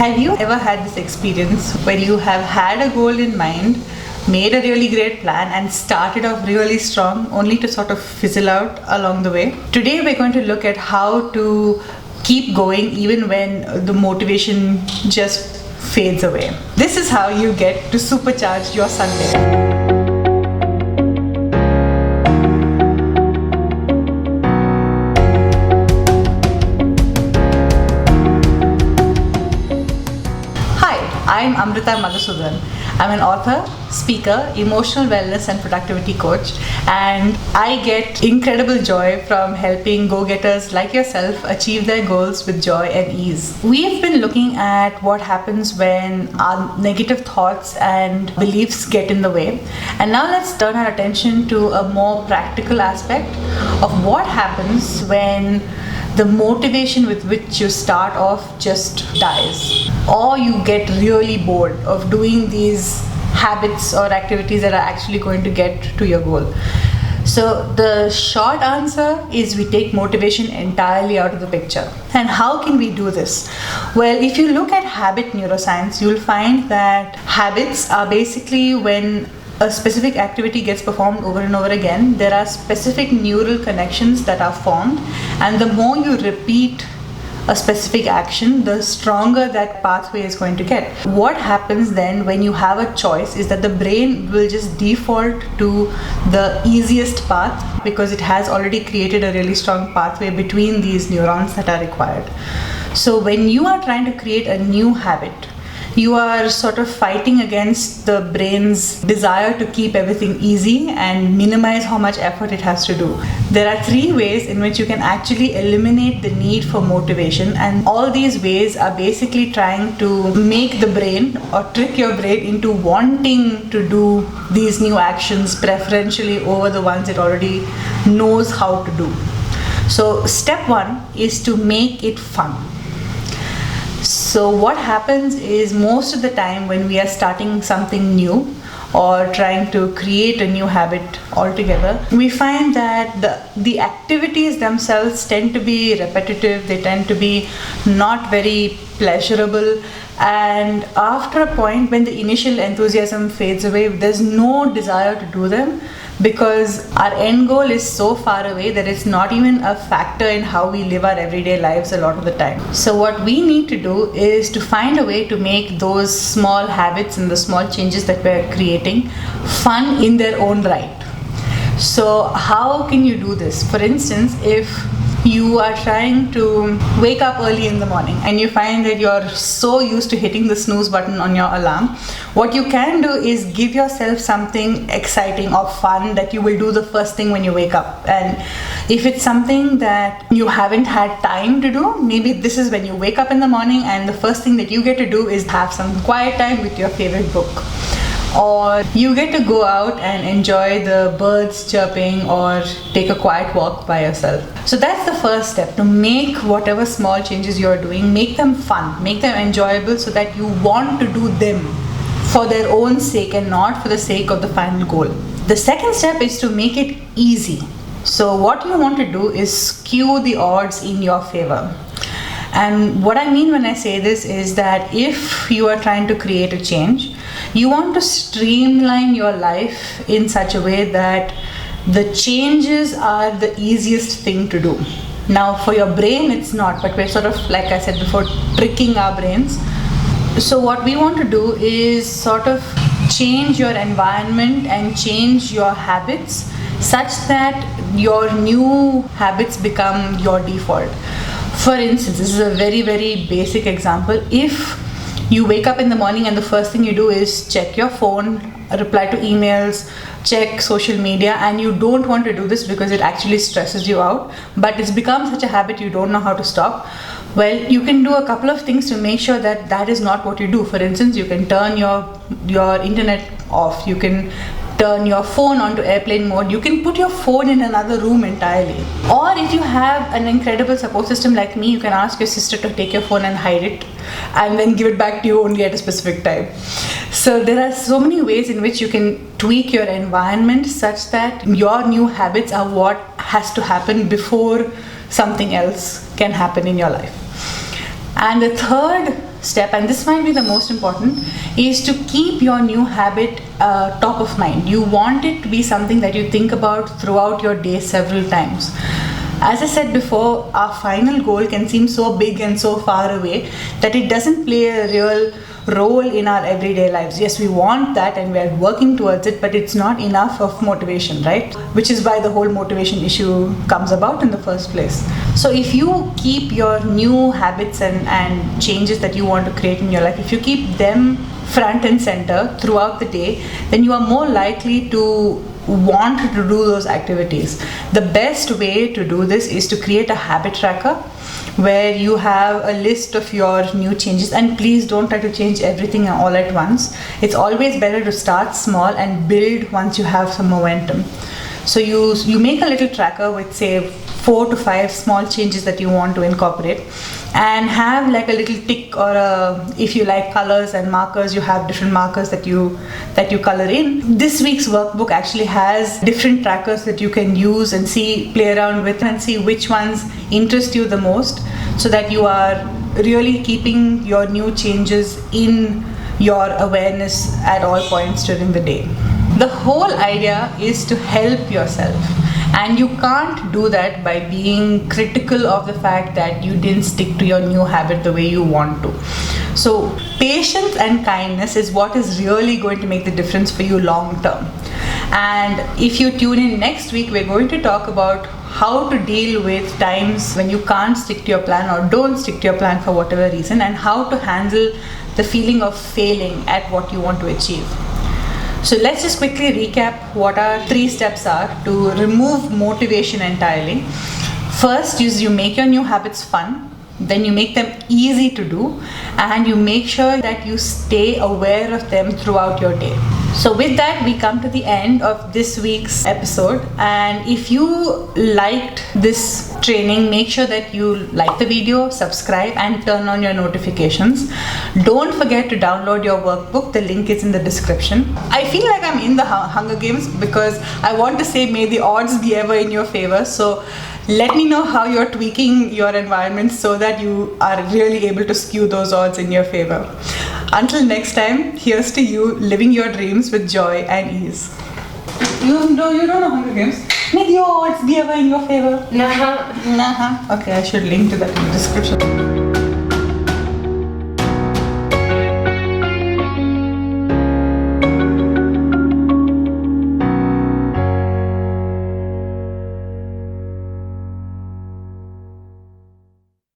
Have you ever had this experience where you have had a goal in mind, made a really great plan, and started off really strong only to sort of fizzle out along the way? Today we're going to look at how to keep going even when the motivation just fades away. This is how you get to supercharge your Sunday. I'm Amrita Madhusudan. I'm an author, speaker, emotional wellness and productivity coach, and I get incredible joy from helping go-getters like yourself achieve their goals with joy and ease. We've been looking at what happens when our negative thoughts and beliefs get in the way, and now let's turn our attention to a more practical aspect of what happens when the motivation with which you start off just dies, or you get really bored of doing these habits or activities that are actually going to get to your goal. So the short answer is we take motivation entirely out of the picture. And how can we do this? Well, if you look at habit neuroscience, you'll find that habits are basically when a specific activity gets performed over and over again, there are specific neural connections that are formed, and the more you repeat a specific action, the stronger that pathway is going to get. What happens then when you have a choice is that the brain will just default to the easiest path because it has already created a really strong pathway between these neurons that are required. So when you are trying to create a new habit, you are sort of fighting against the brain's desire to keep everything easy and minimize how much effort it has to do. There are 3 ways in which you can actually eliminate the need for motivation, and all these ways are basically trying to make the brain or trick your brain into wanting to do these new actions preferentially over the ones it already knows how to do. So step 1 is to make it fun. So what happens is most of the time when we are starting something new or trying to create a new habit altogether, we find that the activities themselves tend to be repetitive, they tend to be not very pleasurable, and after a point when the initial enthusiasm fades away, there's no desire to do them because our end goal is so far away that it's not even a factor in how we live our everyday lives a lot of the time. So what we need to do is to find a way to make those small habits and the small changes that we're creating fun in their own right. So how can you do this? For instance, if you are trying to wake up early in the morning and you find that you're so used to hitting the snooze button on your alarm, what you can do is give yourself something exciting or fun that you will do the first thing when you wake up. And if it's something that you haven't had time to do, maybe this is when you wake up in the morning and the first thing that you get to do is have some quiet time with your favorite book. Or you get to go out and enjoy the birds chirping or take a quiet walk by yourself. So that's the first step, to make whatever small changes you're doing, make them fun, make them enjoyable so that you want to do them for their own sake and not for the sake of the final goal. The second step is to make it easy. So what you want to do is skew the odds in your favor. And what I mean when I say this is that if you are trying to create a change, you want to streamline your life in such a way that the changes are the easiest thing to do. Now for your brain it's not, but we're sort of, like I said before, tricking our brains. So what we want to do is sort of change your environment and change your habits such that your new habits become your default. For instance, this is a very, very basic example. If you wake up in the morning and the first thing you do is check your phone, reply to emails, check social media, and you don't want to do this because it actually stresses you out, but it's become such a habit you don't know how to stop, well, you can do a couple of things to make sure that that is not what you do. For instance, you can turn your internet off, you can turn your phone onto airplane mode, you can put your phone in another room entirely. Or if you have an incredible support system like me, you can ask your sister to take your phone and hide it and then give it back to you only at a specific time. So there are so many ways in which you can tweak your environment such that your new habits are what has to happen before something else can happen in your life. And the third step, and this might be the most important, is to keep your new habit top of mind. You want it to be something that you think about throughout your day several times. As I said before, our final goal can seem so big and so far away that it doesn't play a real role in our everyday lives. Yes, we want that and we're working towards it, but it's not enough of motivation, right? Which is why the whole motivation issue comes about in the first place. So if you keep your new habits and changes that you want to create in your life, if you keep them front and center throughout the day, then you are more likely to want to do those activities. The best way to do this is to create a habit tracker where you have a list of your new changes, and please don't try to change everything all at once. It's always better to start small and build once you have some momentum. So you make a little tracker with, say, 4 to 5 small changes that you want to incorporate, and have like a little tick, or if you like colors and markers, you have different markers that you color in. This week's workbook actually has different trackers that you can use and play around with and see which ones interest you the most, so that you are really keeping your new changes in your awareness at all points during the day. The whole idea is to help yourself, and you can't do that by being critical of the fact that you didn't stick to your new habit the way you want to. So patience and kindness is what is really going to make the difference for you long term. And if you tune in next week, we're going to talk about how to deal with times when you can't stick to your plan or don't stick to your plan for whatever reason, and how to handle the feeling of failing at what you want to achieve. So let's just quickly recap what our 3 steps are to remove motivation entirely. First is you make your new habits fun, then you make them easy to do, and you make sure that you stay aware of them throughout your day. So with that, we come to the end of this week's episode, and if you liked this training, make sure that you like the video, subscribe, and turn on your notifications. Don't forget to download your workbook. The link is in the description. I feel like I'm in the Hunger Games because I want to say may the odds be ever in your favor. So let me know how you're tweaking your environment so that you are really able to skew those odds in your favor. Until next time, here's to you living your dreams with joy and ease. You don't know Hunger Games? May the odds be ever in your favor. Nah. Okay, I should link to that in the description.